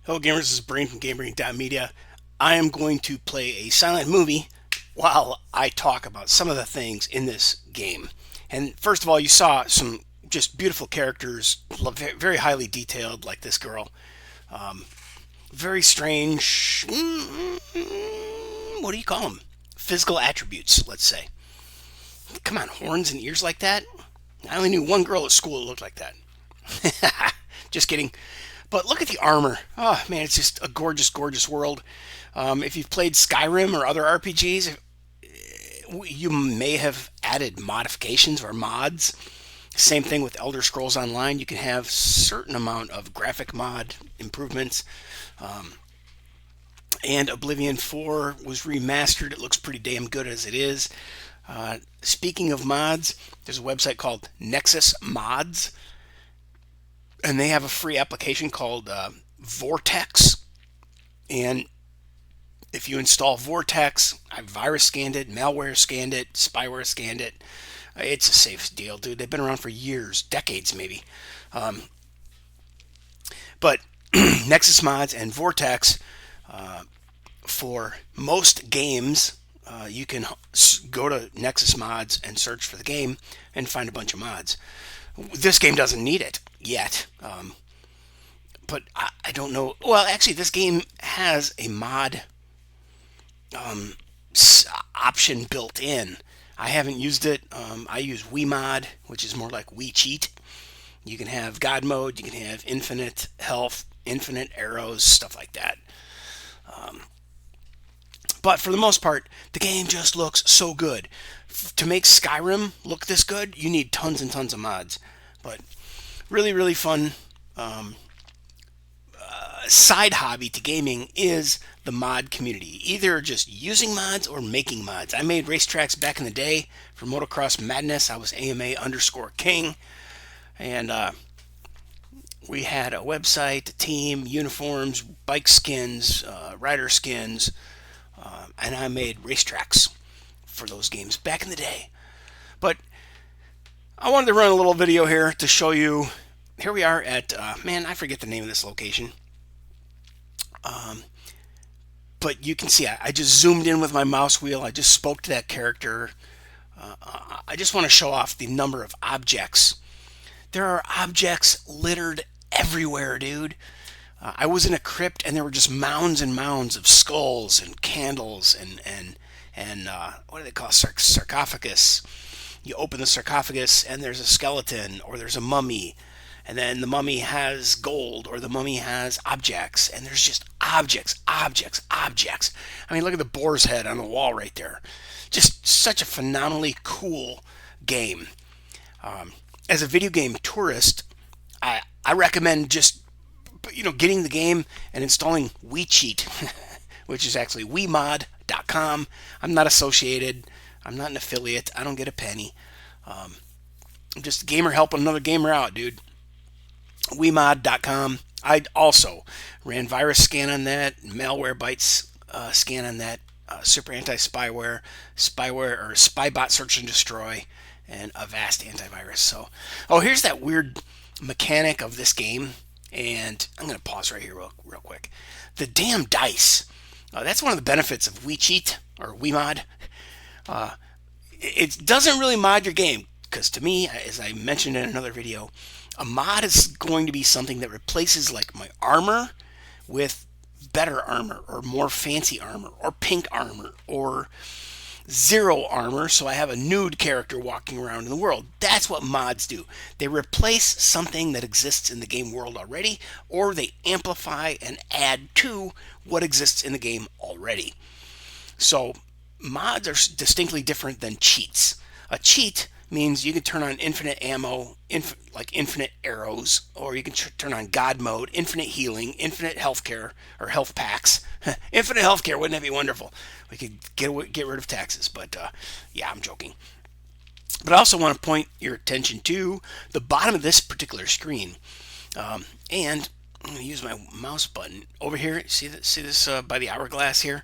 Hello gamers, this is Brain from GameBrain.media. I am going to play a silent movie while I talk about some of the things in this game. And first of all, you saw some just beautiful characters, very highly detailed, like this girl. Very strange, what do you call them? Physical attributes, let's say. Come on, horns and ears like that? I only knew one girl at school that looked like that. Just kidding. But look at the armor. Oh man, it's just a gorgeous, gorgeous world. If you've played Skyrim or other RPGs, you may have added modifications or mods. Same thing with Elder Scrolls Online. You can have certain amount of graphic mod improvements. And Oblivion 4 was remastered. It looks pretty damn good as it is. Speaking of mods, there's a website called Nexus Mods, and they have a free application called Vortex. And if you install Vortex, I virus scanned it, malware scanned it, spyware scanned it. It's a safe deal, dude. They've been around for years, decades maybe. But Nexus Mods and Vortex, for most games, you can go to Nexus Mods and search for the game and find a bunch of mods. This game doesn't need it yet, but I don't know. Well, actually, this game has a mod option built in. I haven't used it. I use WeMod, which is more like WeCheat. You can have God mode, you can have infinite health, infinite arrows, stuff like that. But for the most part, the game just looks so good. To make Skyrim look this good, you need tons and tons of mods. But really, really fun side hobby to gaming is the mod community. Either just using mods or making mods. I made racetracks back in the day for Motocross Madness. I was AMA_King. And we had a website, a team, uniforms, bike skins, rider skins. And I made racetracks for those games back in the day. But I wanted to run a little video here to show you. Here we are at, man, I forget the name of this location. But you can see I just zoomed in with my mouse wheel. I just spoke to that character. I just want to show off the number of objects. There are objects littered everywhere, dude. I was in a crypt and there were just mounds and mounds of skulls and candles and what do they call sarcophagus? You open the sarcophagus and there's a skeleton or there's a mummy, and then the mummy has gold or the mummy has objects, and there's just objects, objects, objects. I mean, look at the boar's head on the wall right there. Just such a phenomenally cool game. As a video game tourist, I recommend just getting the game and installing WeCheat, which is actually WeMod.com. I'm not associated. I'm not an affiliate. I don't get a penny. I'm just a gamer helping another gamer out, dude. WeMod.com. I also ran virus scan on that, malware bytes scan on that, super anti-spyware, spyware or spybot search and destroy, and Avast antivirus. So, here's that weird mechanic of this game. And I'm going to pause right here real quick. The damn dice. That's one of the benefits of WeCheat or WeMod. It doesn't really mod your game, because to me, as I mentioned in another video, a mod is going to be something that replaces like my armor with better armor or more fancy armor or pink armor or zero armor, so I have a nude character walking around in the world. That's what mods do. They replace something that exists in the game world already, or they amplify and add to what exists in the game already. So mods are distinctly different than cheats. A cheat means you can turn on infinite ammo, like infinite arrows, or you can turn on God mode, infinite healing, infinite healthcare or health packs. Infinite healthcare, wouldn't that be wonderful? We could get rid of taxes, but yeah, I'm joking. But I also want to point your attention to the bottom of this particular screen. And I'm going to use my mouse button over here. See this by the hourglass here?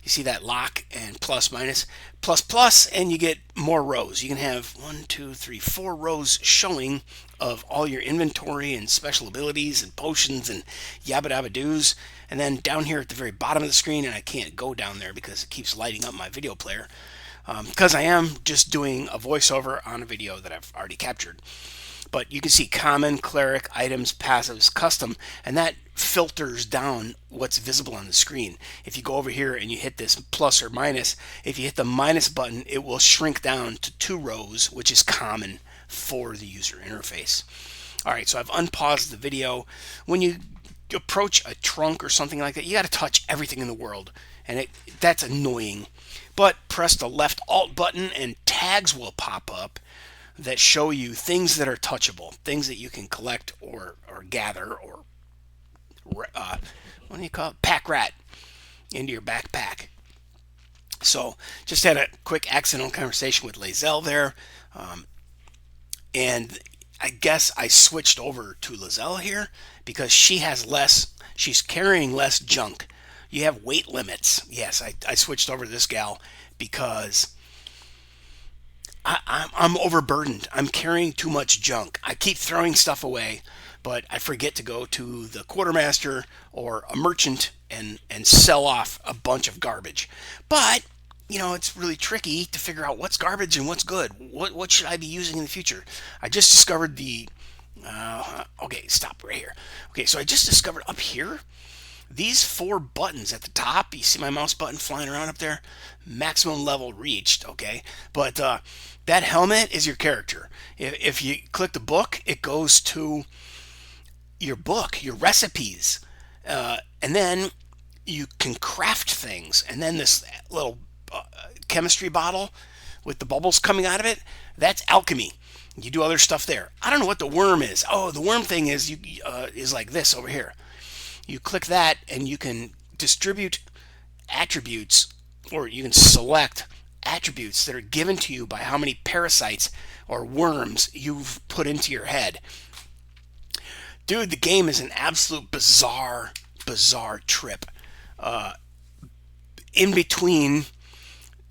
You see that lock and plus minus, plus plus, and you get more rows. You can have 1, 2, 3, 4 rows showing of all your inventory and special abilities and potions and yabba dabba doos. And then down here at the very bottom of the screen, and I can't go down there because it keeps lighting up my video player, because I am just doing a voiceover on a video that I've already captured. But you can see common, cleric, items, passives, custom, and that filters down what's visible on the screen. If you go over here and you hit this plus or minus, if you hit the minus button, it will shrink down to 2 rows, which is common for the user interface. All right, so I've unpaused the video. When you approach a trunk or something like that, you got to touch everything in the world, and that's annoying. But press the left Alt button and tags will pop up that show you things that are touchable, things that you can collect or gather or what do you call it? Pack rat into your backpack. So just had a quick accidental conversation with Lazelle there, and I guess I switched over to Lazelle here because she's carrying less junk. You have weight limits. Yes, I switched over to this gal because I'm overburdened. I'm carrying too much junk. I keep throwing stuff away, but I forget to go to the quartermaster or a merchant and sell off a bunch of garbage. But it's really tricky to figure out what's garbage and what's good. What should I be using in the future? I just discovered okay, stop right here. Okay, so I just discovered up here these 4 buttons at the top. You see my mouse button flying around up there? Maximum level reached, okay? But that helmet is your character. If you click the book, it goes to your book, your recipes. And then you can craft things. And then this little chemistry bottle with the bubbles coming out of it, that's alchemy. You do other stuff there. I don't know what the worm is. Oh, the worm thing is is like this over here. You click that and you can distribute attributes, or you can select attributes that are given to you by how many parasites or worms you've put into your head. Dude, the game is an absolute bizarre trip. In between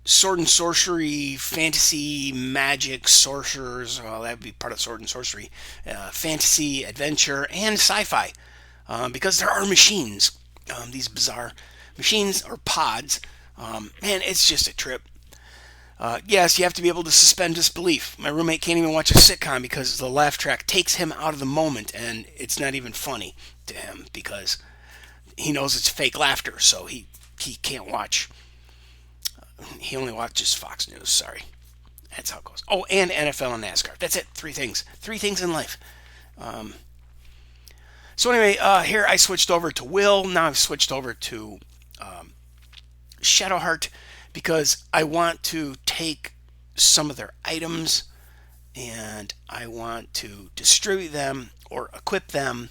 sword and sorcery, fantasy, magic, sorcerers, well, that would be part of sword and sorcery, fantasy, adventure, and sci-fi. Because there are machines, these bizarre machines or pods. Man, it's just a trip. Yes, you have to be able to suspend disbelief. My roommate can't even watch a sitcom because the laugh track takes him out of the moment, and it's not even funny to him because he knows it's fake laughter, so he can't watch. He only watches Fox News, sorry. That's how it goes. Oh, and NFL and NASCAR. That's it. 3 things. 3 things in life. So anyway, here I switched over to Will. Now I've switched over to Shadowheart because I want to take some of their items and I want to distribute them or equip them.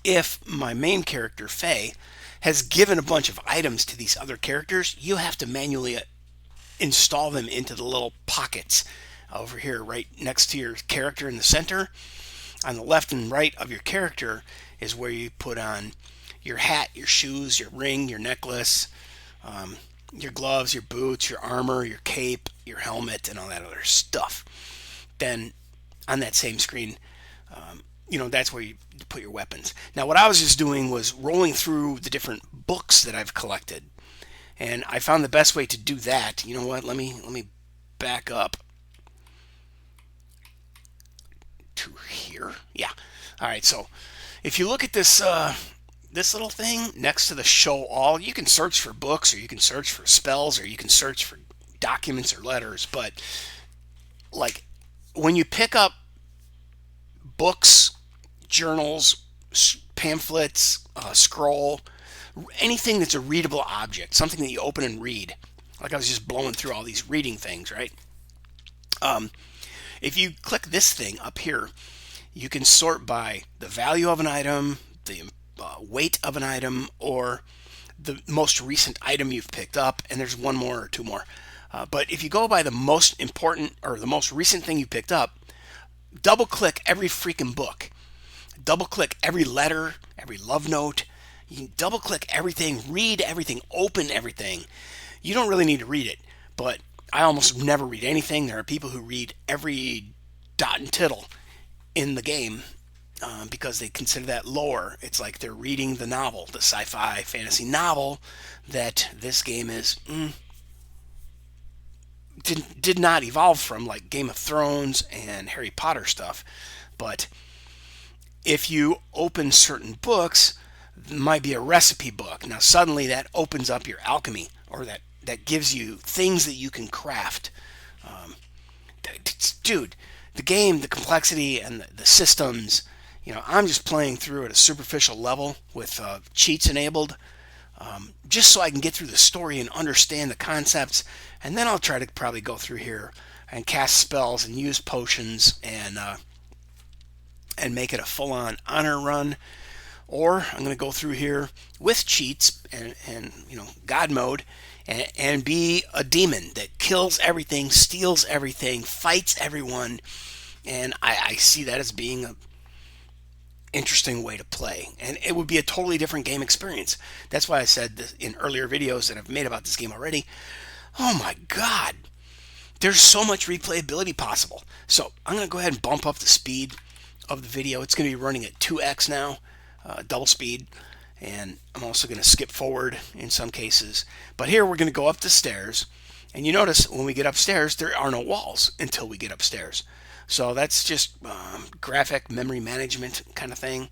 If my main character, Faye, has given a bunch of items to these other characters, you have to manually install them into the little pockets over here right next to your character in the center. On the left and right of your character is where you put on your hat, your shoes, your ring, your necklace, your gloves, your boots, your armor, your cape, your helmet, and all that other stuff. Then on that same screen, that's where you put your weapons. Now, what I was just doing was rolling through the different books that I've collected, and I found the best way to do that. You know what? Let me back up to here. Yeah. All right. So if you look at this this little thing next to the show all, you can search for books, or you can search for spells, or you can search for documents or letters. But like when you pick up books, journals, pamphlets, scroll, anything that's a readable object, something that you open and read. Like I was just blowing through all these reading things, right? If you click this thing up here, you can sort by the value of an item, the weight of an item, or the most recent item you've picked up, and there's one more or 2 more. But if you go by the most important or the most recent thing you picked up, double click every freaking book. double click every letter, every love note. You can double click everything, read everything, open everything. You don't really need to read it, but I almost never read anything. There are people who read every dot and tittle in the game because they consider that lore. It's like they're reading the novel, the sci-fi fantasy novel that this game is did not evolve from, like Game of Thrones and Harry Potter stuff. But if you open certain books, it might be a recipe book. Now suddenly that opens up your alchemy, or that gives you things that you can craft. Dude, the game, the complexity and the systems, I'm just playing through at a superficial level with cheats enabled, just so I can get through the story and understand the concepts. And then I'll try to probably go through here and cast spells and use potions and make it a full-on honor run. Or I'm going to go through here with cheats and God mode and be a demon that kills everything, steals everything, fights everyone. And I see that as being a interesting way to play, and it would be a totally different game experience. That's why I said this in earlier videos that I've made about this game already. Oh my god, there's so much replayability possible. So I'm going to go ahead and bump up the speed of the video. It's going to be running at 2x now, double speed, and I'm also going to skip forward in some cases. But here we're going to go up the stairs, and you notice when we get upstairs there are no walls until we get upstairs. So that's just graphic memory management kind of thing.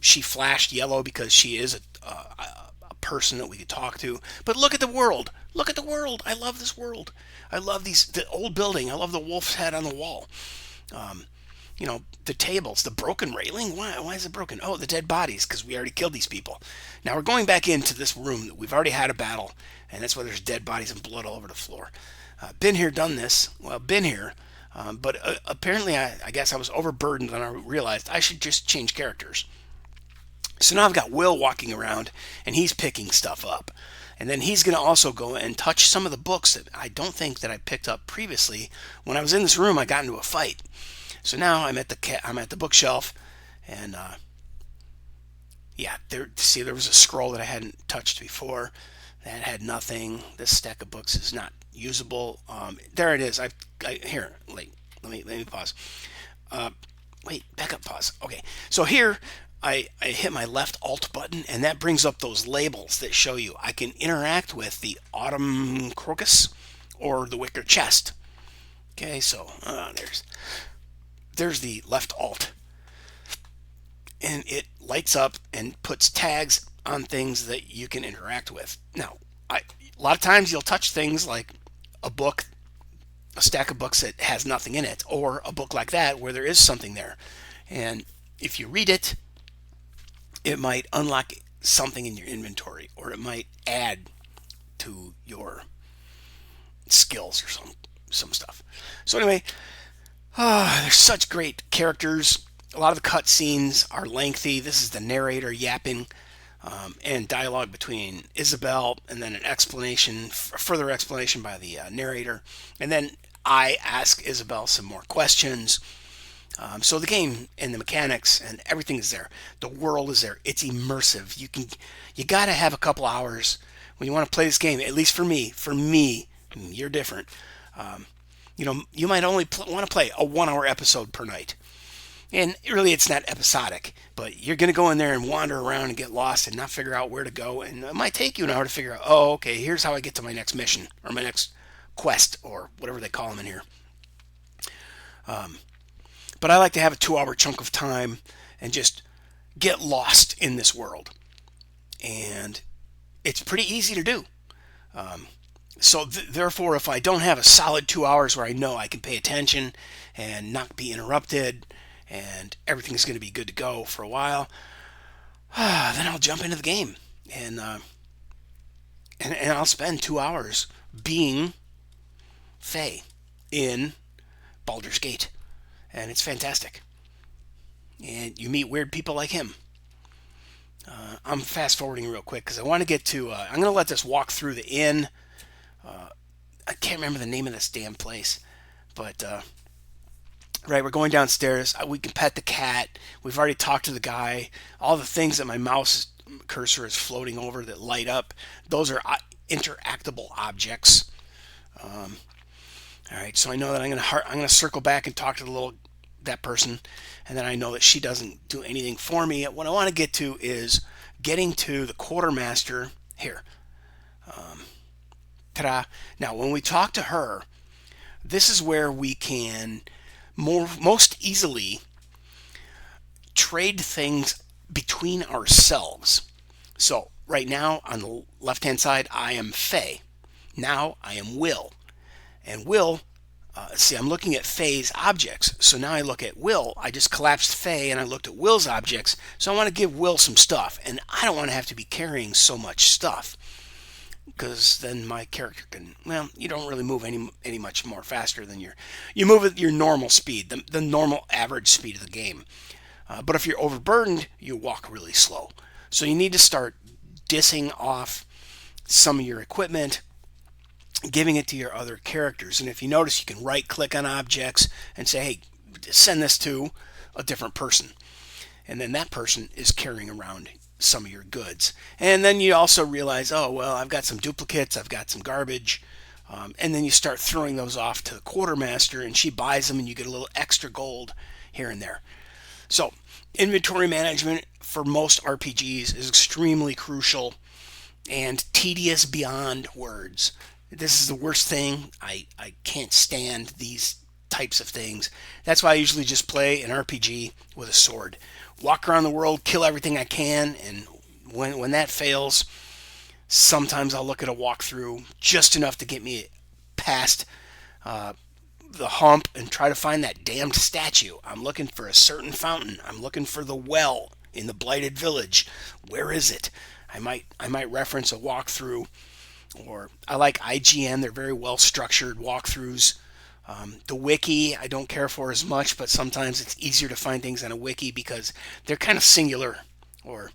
She flashed yellow because she is a person that we could talk to. But look at the world. Look at the world. I love this world. I love the old building. I love the wolf's head on the wall. The tables, the broken railing. Why is it broken? Oh, the dead bodies, because we already killed these people. Now we're going back into this room. We've already had a battle, and that's why there's dead bodies and blood all over the floor. Been here, done this. Well, been here. But apparently, I guess I was overburdened and I realized I should just change characters. So now I've got Will walking around and he's picking stuff up. And then he's going to also go and touch some of the books that I don't think that I picked up previously. When I was in this room, I got into a fight. So now I'm at the bookshelf, and there was a scroll that I hadn't touched before that had nothing. This stack of books is not usable. There it is. Here. Let me pause. Back up. Pause. Okay. So here I hit my left Alt button, and that brings up those labels that show you I can interact with the Autumn Crocus or the Wicker Chest. Okay. So there's the left Alt, and it lights up and puts tags on things that you can interact with. Now, a lot of times you'll touch things like a book, a stack of books that has nothing in it, or a book like that where there is something there. And if you read it, it might unlock something in your inventory, or it might add to your skills or some stuff. So anyway, there's such great characters. A lot of the cutscenes are lengthy. This is the narrator yapping, and dialogue between Isabel, and then an explanation, further explanation by the narrator, and then I ask Isabel some more questions. So the game and the mechanics and everything is there. The world is there. It's immersive. You got to have a couple hours when you want to play this game. At least for me, you're different. You might only want to play a 1 hour episode per night. And really, it's not episodic, but you're going to go in there and wander around and get lost and not figure out where to go. And it might take you an hour to figure out, oh, okay, here's how I get to my next mission or my next quest or whatever they call them in here. But I like to have a 2 hour chunk of time and just get lost in this world. And it's pretty easy to do. So therefore, if I don't have a solid 2 hours where I know I can pay attention and not be interrupted, and everything's going to be good to go for a while, then I'll jump into the game, and I'll spend 2 hours being Faye in Baldur's Gate, and it's fantastic. And you meet weird people like him. I'm fast forwarding real quick because I want to get to. I'm going to let this walk through the inn. I can't remember the name of this damn place, but right? We're going downstairs. We can pet the cat. We've already talked to the guy. All the things that my mouse cursor is floating over that light up, those are interactable objects. All right, so I know that I'm gonna circle back and talk to that person, and then I know that she doesn't do anything for me. What I want to get to is getting to the quartermaster here. Ta-da! Now, when we talk to her, this is where we can most easily trade things between ourselves. So right now on the left hand side I am Faye. Now I am Will. And Will, see, I'm looking at Faye's objects. So now I look at Will. I just collapsed Faye and I looked at Will's objects. So I want to give Will some stuff. And I don't want to have to be carrying so much stuff, because then my character can, well, you don't really move any much more faster than you move at your normal speed, the normal average speed of the game. But if you're overburdened, you walk really slow. So you need to start dissing off some of your equipment, giving it to your other characters. And if you notice, you can right click on objects and say, hey, send this to a different person. And then that person is carrying around some of your goods. And then you also realize, oh, well, I've got some duplicates, I've got some garbage. And then you start throwing those off to the quartermaster, and she buys them, and you get a little extra gold here and there. So inventory management for most RPGs is extremely crucial and tedious beyond words. This is the worst thing. I can't stand these types of things. That's why I usually just play an RPG with a sword. Walk around the world, kill everything I can, and when that fails, sometimes I'll look at a walkthrough just enough to get me past the hump and try to find that damned statue. I'm looking for a certain fountain. I'm looking for the well in the blighted village. Where is it? I might reference a walkthrough, or I like IGN. They're very well structured walkthroughs. The wiki I don't care for as much, but sometimes it's easier to find things on a wiki because they're kind of singular or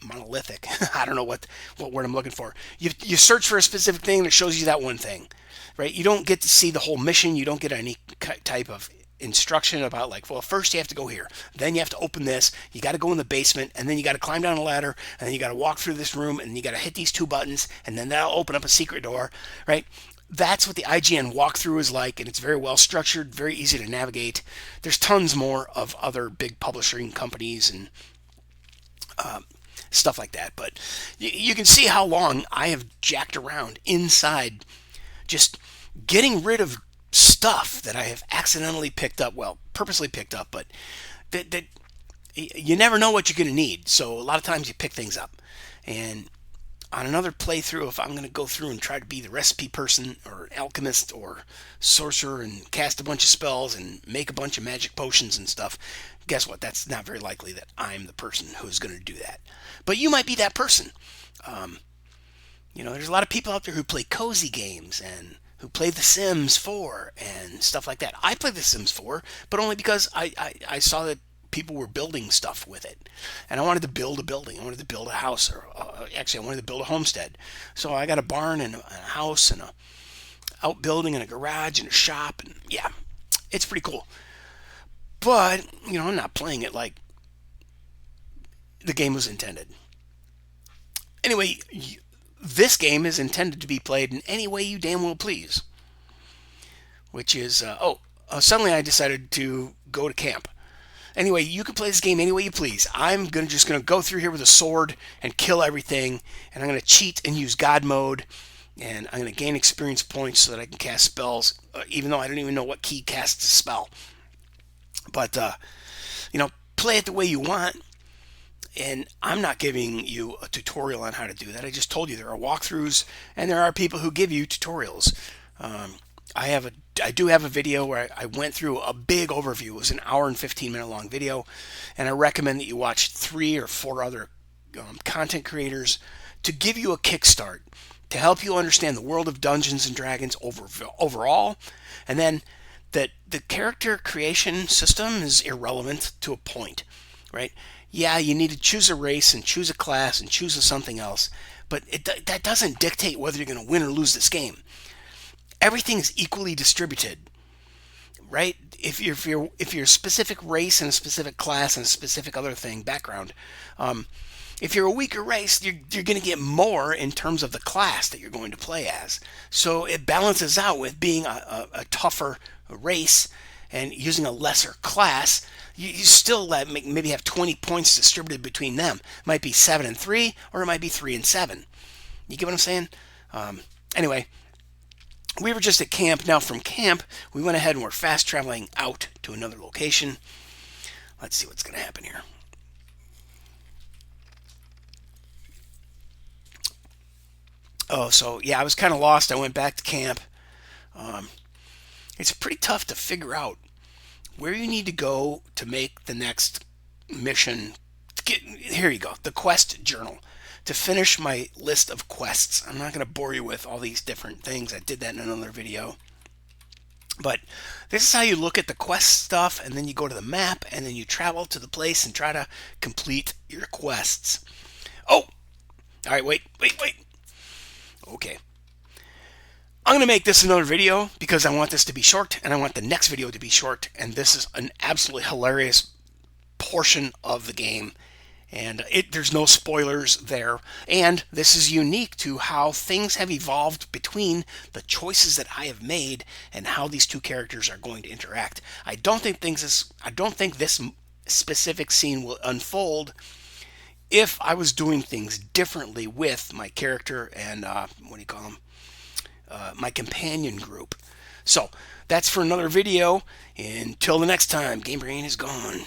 monolithic. I don't know what word I'm looking for. You search for a specific thing and it shows you that one thing, right? You don't get to see the whole mission. You don't get any type of instruction about, like, well, first you have to go here, then you have to open this, you got to go in the basement, and then you got to climb down a ladder, and then you got to walk through this room, and you got to hit these two buttons, and then that'll open up a secret door, right? That's what the IGN walkthrough is like, and it's very well structured, very easy to navigate. There's tons more of other big publishing companies and stuff like that, but you can see how long I have jacked around inside just getting rid of stuff that I have accidentally picked up, well, purposely picked up, but that you never know what you're going to need. So a lot of times you pick things up. And on another playthrough, if I'm going to go through and try to be the recipe person or alchemist or sorcerer and cast a bunch of spells and make a bunch of magic potions and stuff, guess what? That's not very likely that I'm the person who's going to do that. But you might be that person. There's a lot of people out there who play cozy games and who play The Sims 4 and stuff like that. I play The Sims 4, but only because I saw that people were building stuff with it. And I wanted to build a building. I wanted to build a house. Or actually, I wanted to build a homestead. So I got a barn and a house and a outbuilding and a garage and a shop. And yeah, it's pretty cool. But, I'm not playing it like the game was intended. Anyway, this game is intended to be played in any way you damn well please. Which is, suddenly I decided to go to camp. Anyway, you can play this game any way you please. I'm just going to go through here with a sword and kill everything. And I'm going to cheat and use God mode. And I'm going to gain experience points so that I can cast spells, even though I don't even know what key casts a spell. But, play it the way you want. And I'm not giving you a tutorial on how to do that. I just told you there are walkthroughs, and there are people who give you tutorials. I do have a video where I went through a big overview. It was an hour and 15-minute long video, and I recommend that you watch 3 or 4 other content creators to give you a kickstart, to help you understand the world of Dungeons and Dragons overall, and then that the character creation system is irrelevant to a point, right? Yeah, you need to choose a race and choose a class and choose something else, but that doesn't dictate whether you're going to win or lose this game. everything is equally distributed, right? If you're a specific race and a specific class and a specific other thing background, if you're a weaker race, you're going to get more in terms of the class that you're going to play as. So it balances out with being a tougher race and using a lesser class. You still maybe have 20 points distributed between them. It might be 7 and 3, or it might be 3 and 7. You get what I'm saying? Anyway, we were just at camp. Now from camp, we went ahead and we're fast traveling out to another location. Let's see what's going to happen here. Oh, so yeah, I was kind of lost. I went back to camp. It's pretty tough to figure out where you need to go to make the next mission. Here you go, the quest journal. To finish my list of quests. I'm not going to bore you with all these different things. I did that in another video. But this is how you look at the quest stuff, and then you go to the map, and then you travel to the place and try to complete your quests. Oh! Alright, wait. Okay. I'm going to make this another video because I want this to be short, and I want the next video to be short, and this is an absolutely hilarious portion of the game. And there's no spoilers there. And this is unique to how things have evolved between the choices that I have made and how these two characters are going to interact. I don't think this specific scene will unfold if I was doing things differently with my character and my companion group. So that's for another video. Until the next time, GameBrain is gone.